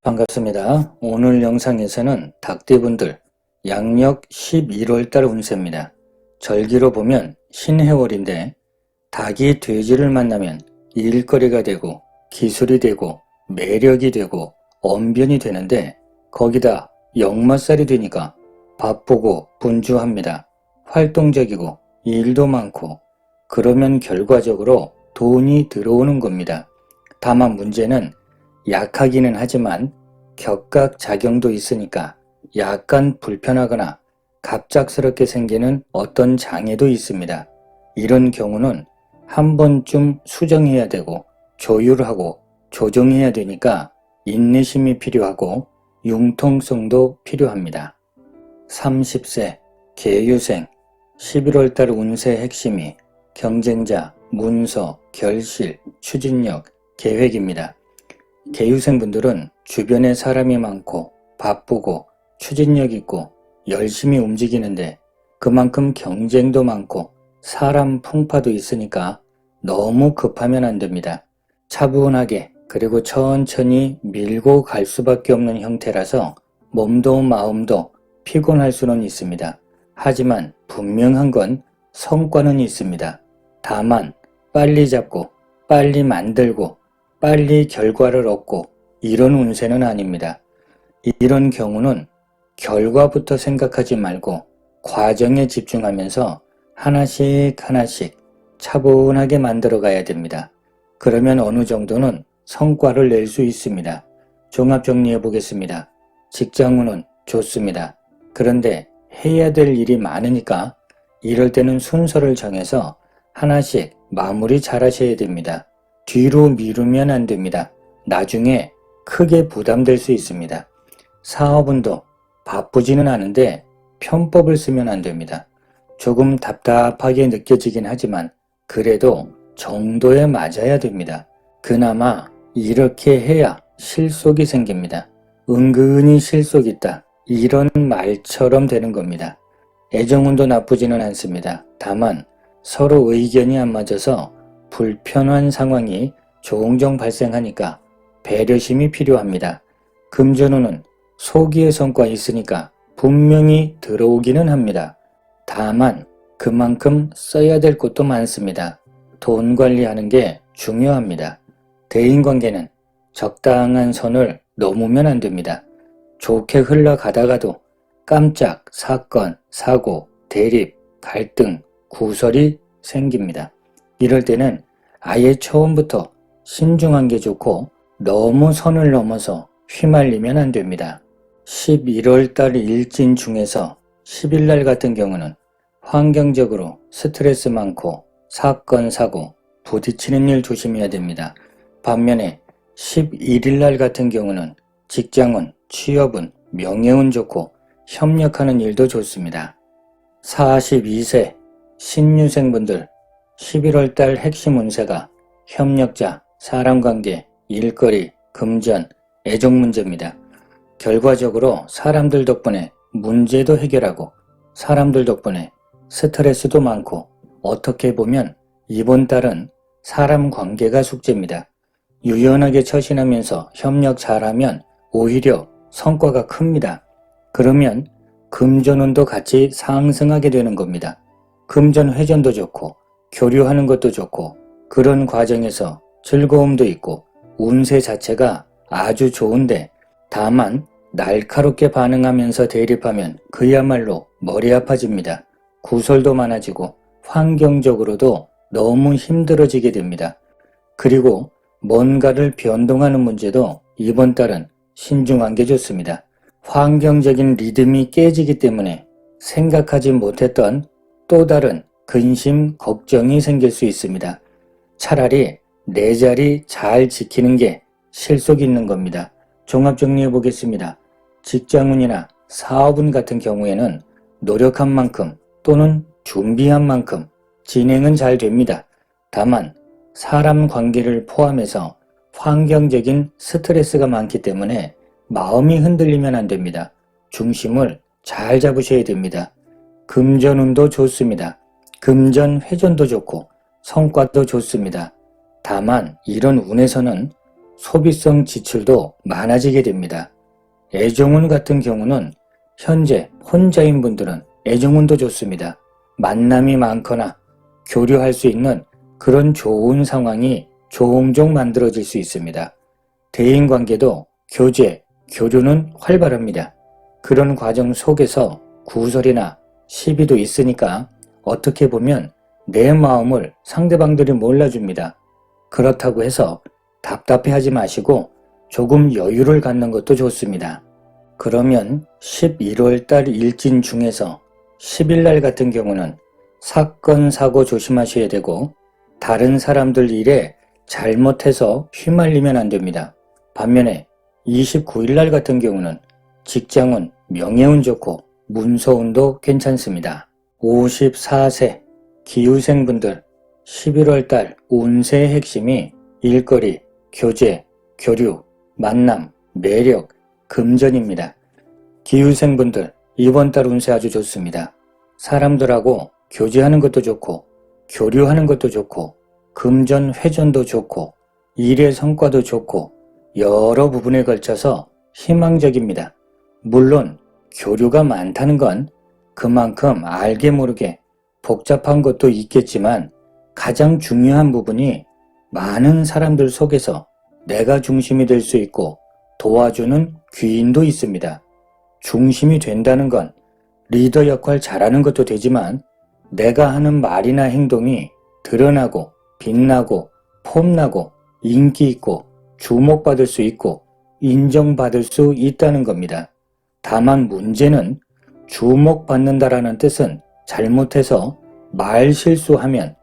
반갑습니다. 오늘 영상에서는 닭띠분들 양력 11월달 운세입니다. 절기로 보면 신해월인데 닭이 돼지를 만나면 일거리가 되고 기술이 되고 매력이 되고 언변이 되는데 거기다 역마살이 되니까 바쁘고 분주합니다. 활동적이고 일도 많고 그러면 결과적으로 돈이 들어오는 겁니다. 다만 문제는 약하기는 하지만 격각작용도 있으니까 약간 불편하거나 갑작스럽게 생기는 어떤 장애도 있습니다. 이런 경우는 한 번쯤 수정해야 되고 조율하고 조정해야 되니까 인내심이 필요하고 융통성도 필요합니다. 30세 계유생 11월달 운세 핵심이 경쟁자, 문서, 결실, 추진력, 계획입니다. 계유생분들은 주변에 사람이 많고 바쁘고 추진력 있고 열심히 움직이는데 그만큼 경쟁도 많고 사람 풍파도 있으니까 너무 급하면 안 됩니다. 차분하게 그리고 천천히 밀고 갈 수밖에 없는 형태라서 몸도 마음도 피곤할 수는 있습니다. 하지만 분명한 건 성과는 있습니다. 다만 빨리 잡고 빨리 만들고 빨리 결과를 얻고 이런 운세는 아닙니다. 이런 경우는 결과부터 생각하지 말고 과정에 집중하면서 하나씩 하나씩 차분하게 만들어 가야 됩니다. 그러면 어느 정도는 성과를 낼 수 있습니다. 종합 정리해 보겠습니다. 직장운은 좋습니다. 그런데 해야 될 일이 많으니까 이럴 때는 순서를 정해서 하나씩 마무리 잘 하셔야 됩니다. 뒤로 미루면 안 됩니다. 나중에 크게 부담될 수 있습니다. 사업운도 바쁘지는 않은데 편법을 쓰면 안 됩니다. 조금 답답하게 느껴지긴 하지만 그래도 정도에 맞아야 됩니다. 그나마 이렇게 해야 실속이 생깁니다. 은근히 실속 있다. 이런 말처럼 되는 겁니다. 애정운도 나쁘지는 않습니다. 다만 서로 의견이 안 맞아서 불편한 상황이 종종 발생하니까 배려심이 필요합니다. 금전운은 소기의 성과 있으니까 분명히 들어오기는 합니다. 다만 그만큼 써야 될 것도 많습니다. 돈 관리하는 게 중요합니다. 대인관계는 적당한 선을 넘으면 안 됩니다. 좋게 흘러가다가도 깜짝 사건, 사고, 대립, 갈등, 구설이 생깁니다. 이럴 때는 아예 처음부터 신중한 게 좋고 너무 선을 넘어서 휘말리면 안 됩니다. 11월달 일진 중에서 10일날 같은 경우는 환경적으로 스트레스 많고 사건, 사고, 부딪히는 일 조심해야 됩니다. 반면에 11일날 같은 경우는 직장운, 취업운, 명예운 좋고 협력하는 일도 좋습니다. 42세 신유생분들 11월달 핵심 운세가 협력자, 사람관계, 일거리, 금전, 애정 문제입니다. 결과적으로 사람들 덕분에 문제도 해결하고 사람들 덕분에 스트레스도 많고 어떻게 보면 이번 달은 사람 관계가 숙제입니다. 유연하게 처신하면서 협력 잘하면 오히려 성과가 큽니다. 그러면 금전운도 같이 상승하게 되는 겁니다. 금전 회전도 좋고 교류하는 것도 좋고 그런 과정에서 즐거움도 있고 운세 자체가 아주 좋은데 다만 날카롭게 반응하면서 대립하면 그야말로 머리 아파집니다. 구설도 많아지고 환경적으로도 너무 힘들어지게 됩니다. 그리고 뭔가를 변동하는 문제도 이번 달은 신중한 게 좋습니다. 환경적인 리듬이 깨지기 때문에 생각하지 못했던 또 다른 근심, 걱정이 생길 수 있습니다. 차라리 내 자리 잘 지키는 게 실속 있는 겁니다. 종합 정리해 보겠습니다. 직장운이나 사업운 같은 경우에는 노력한 만큼 또는 준비한 만큼 진행은 잘 됩니다. 다만 사람 관계를 포함해서 환경적인 스트레스가 많기 때문에 마음이 흔들리면 안 됩니다. 중심을 잘 잡으셔야 됩니다. 금전운도 좋습니다. 금전 회전도 좋고 성과도 좋습니다. 다만 이런 운에서는 소비성 지출도 많아지게 됩니다. 애정운 같은 경우는 현재 혼자인 분들은 애정운도 좋습니다. 만남이 많거나 교류할 수 있는 그런 좋은 상황이 종종 만들어질 수 있습니다. 대인관계도 교제, 교류는 활발합니다. 그런 과정 속에서 구설이나 시비도 있으니까 어떻게 보면 내 마음을 상대방들이 몰라줍니다. 그렇다고 해서 답답해하지 마시고 조금 여유를 갖는 것도 좋습니다. 그러면 11월 달 일진 중에서 10일 날 같은 경우는 사건, 사고 조심하셔야 되고 다른 사람들 일에 잘못해서 휘말리면 안 됩니다. 반면에 29일 날 같은 경우는 직장운, 명예운 좋고 문서운도 괜찮습니다. 54세 기후생분들 11월 달 운세의 핵심이 일거리, 교제, 교류, 만남, 매력, 금전입니다. 기후생분들 이번 달 운세 아주 좋습니다. 사람들하고 교제하는 것도 좋고 교류하는 것도 좋고 금전 회전도 좋고 일의 성과도 좋고 여러 부분에 걸쳐서 희망적입니다. 물론 교류가 많다는 건 그만큼 알게 모르게 복잡한 것도 있겠지만 가장 중요한 부분이 많은 사람들 속에서 내가 중심이 될 수 있고 도와주는 귀인도 있습니다. 중심이 된다는 건 리더 역할 잘하는 것도 되지만 내가 하는 말이나 행동이 드러나고 빛나고 폼나고 인기 있고 주목받을 수 있고 인정받을 수 있다는 겁니다. 다만 문제는 주목받는다라는 뜻은 잘못해서 말 실수하면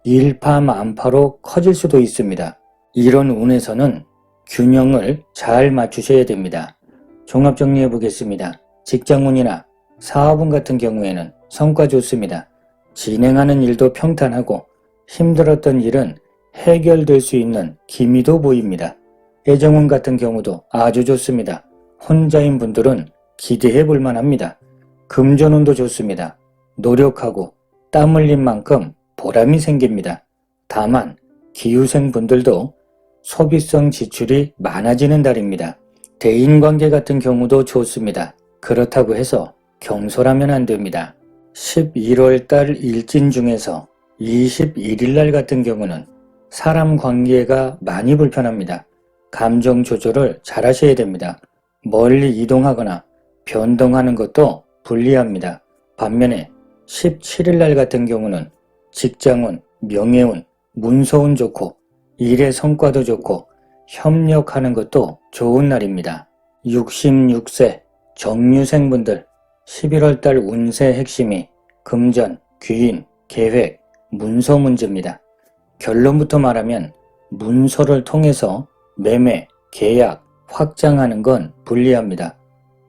일파만파로 커질 수도 있습니다. 이런 운에서는 균형을 잘 맞추셔야 됩니다. 종합 정리해 보겠습니다. 직장운이나 사업운 같은 경우에는 성과 좋습니다. 진행하는 일도 평탄하고 힘들었던 일은 해결될 수 있는 기미도 보입니다. 애정운 같은 경우도 아주 좋습니다. 혼자인 분들은 기대해 볼 만합니다. 금전운도 좋습니다. 노력하고 땀 흘린 만큼 보람이 생깁니다. 다만 기후생 분들도 소비성 지출이 많아지는 달입니다. 대인관계 같은 경우도 좋습니다. 그렇다고 해서 경솔하면 안 됩니다. 11월 달 일진 중에서 21일 날 같은 경우는 사람 관계가 많이 불편합니다. 감정 조절을 잘 하셔야 됩니다. 멀리 이동하거나 변동하는 것도 불리합니다. 반면에 17일 날 같은 경우는 직장운, 명예운, 문서운 좋고 일의 성과도 좋고 협력하는 것도 좋은 날입니다. 66세 정유생분들 11월 달 운세 핵심이 금전, 귀인, 계획, 문서 문제입니다. 결론부터 말하면 문서를 통해서 매매, 계약, 확장하는 건 불리합니다.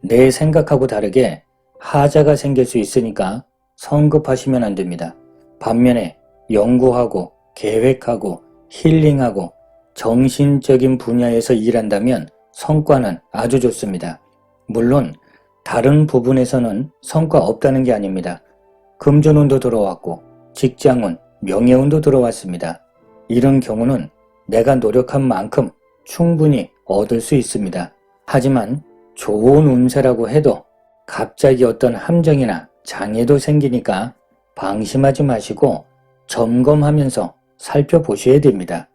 내 생각하고 다르게 하자가 생길 수 있으니까 성급하시면 안 됩니다. 반면에 연구하고 계획하고 힐링하고 정신적인 분야에서 일한다면 성과는 아주 좋습니다. 물론 다른 부분에서는 성과 없다는 게 아닙니다. 금전운도 들어왔고 직장운, 명예운도 들어왔습니다. 이런 경우는 내가 노력한 만큼 충분히 얻을 수 있습니다. 하지만 좋은 운세라고 해도 갑자기 어떤 함정이나 장애도 생기니까 방심하지 마시고 점검하면서 살펴보셔야 됩니다.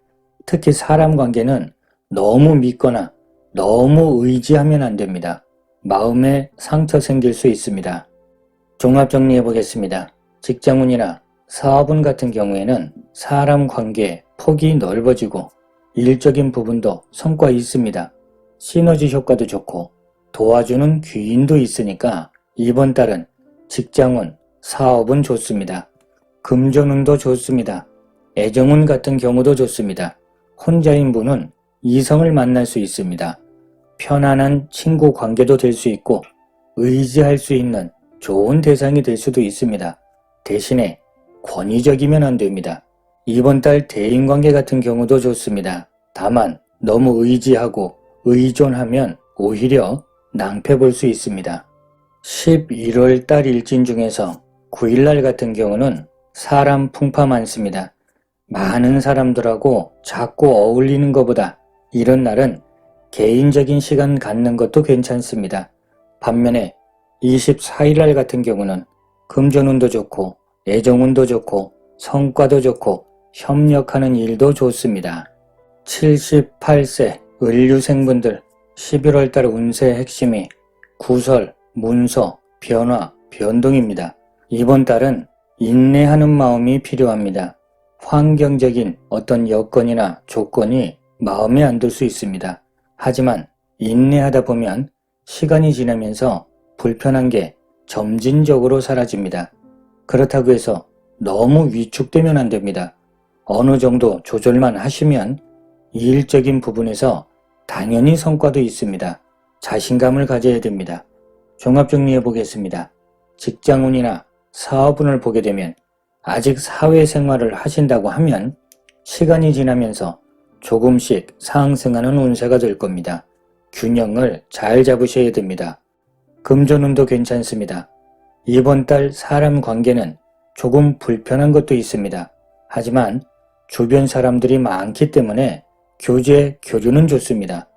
특히 사람 관계는 너무 믿거나 너무 의지하면 안 됩니다. 마음에 상처 생길 수 있습니다. 종합 정리해 보겠습니다. 직장운이나 사업운 같은 경우에는 사람 관계 폭이 넓어지고 일적인 부분도 성과 있습니다. 시너지 효과도 좋고 도와주는 귀인도 있으니까 이번 달은 직장운, 사업은 좋습니다. 금전운도 좋습니다. 애정운 같은 경우도 좋습니다. 혼자인 분은 이성을 만날 수 있습니다. 편안한 친구 관계도 될 수 있고 의지할 수 있는 좋은 대상이 될 수도 있습니다. 대신에 권위적이면 안 됩니다. 이번 달 대인관계 같은 경우도 좋습니다. 다만 너무 의지하고 의존하면 오히려 낭패 볼 수 있습니다. 11월 달 일진 중에서 9일 날 같은 경우는 사람 풍파 많습니다. 많은 사람들하고 자꾸 어울리는 것보다 이런 날은 개인적인 시간 갖는 것도 괜찮습니다. 반면에 24일 날 같은 경우는 금전운도 좋고 애정운도 좋고 성과도 좋고 협력하는 일도 좋습니다. 78세 을류생분들 11월달 운세의 핵심이 구설, 문서, 변화, 변동입니다. 이번 달은 인내하는 마음이 필요합니다. 환경적인 어떤 여건이나 조건이 마음에 안 들 수 있습니다. 하지만 인내하다 보면 시간이 지나면서 불편한 게 점진적으로 사라집니다. 그렇다고 해서 너무 위축되면 안 됩니다. 어느 정도 조절만 하시면 일적인 부분에서 당연히 성과도 있습니다. 자신감을 가져야 됩니다. 종합정리해 보겠습니다. 직장운이나 사업운을 보게 되면 아직 사회생활을 하신다고 하면 시간이 지나면서 조금씩 상승하는 운세가 될 겁니다. 균형을 잘 잡으셔야 됩니다. 금전운도 괜찮습니다. 이번 달 사람 관계는 조금 불편한 것도 있습니다. 하지만 주변 사람들이 많기 때문에 교제, 교류는 좋습니다.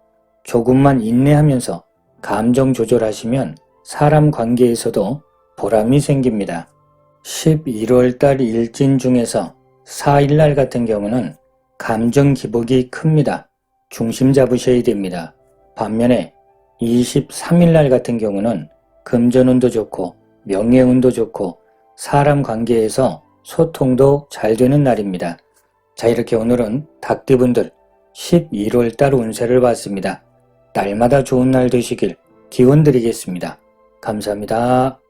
조금만 인내하면서 감정 조절하시면 사람 관계에서도 보람이 생깁니다. 11월달 일진 중에서 4일날 같은 경우는 감정 기복이 큽니다. 중심 잡으셔야 됩니다. 반면에 23일날 같은 경우는 금전운도 좋고 명예운도 좋고 사람 관계에서 소통도 잘 되는 날입니다. 자, 이렇게 오늘은 닭띠분들 11월달 운세를 봤습니다. 날마다 좋은 날 되시길 기원 드리겠습니다. 감사합니다.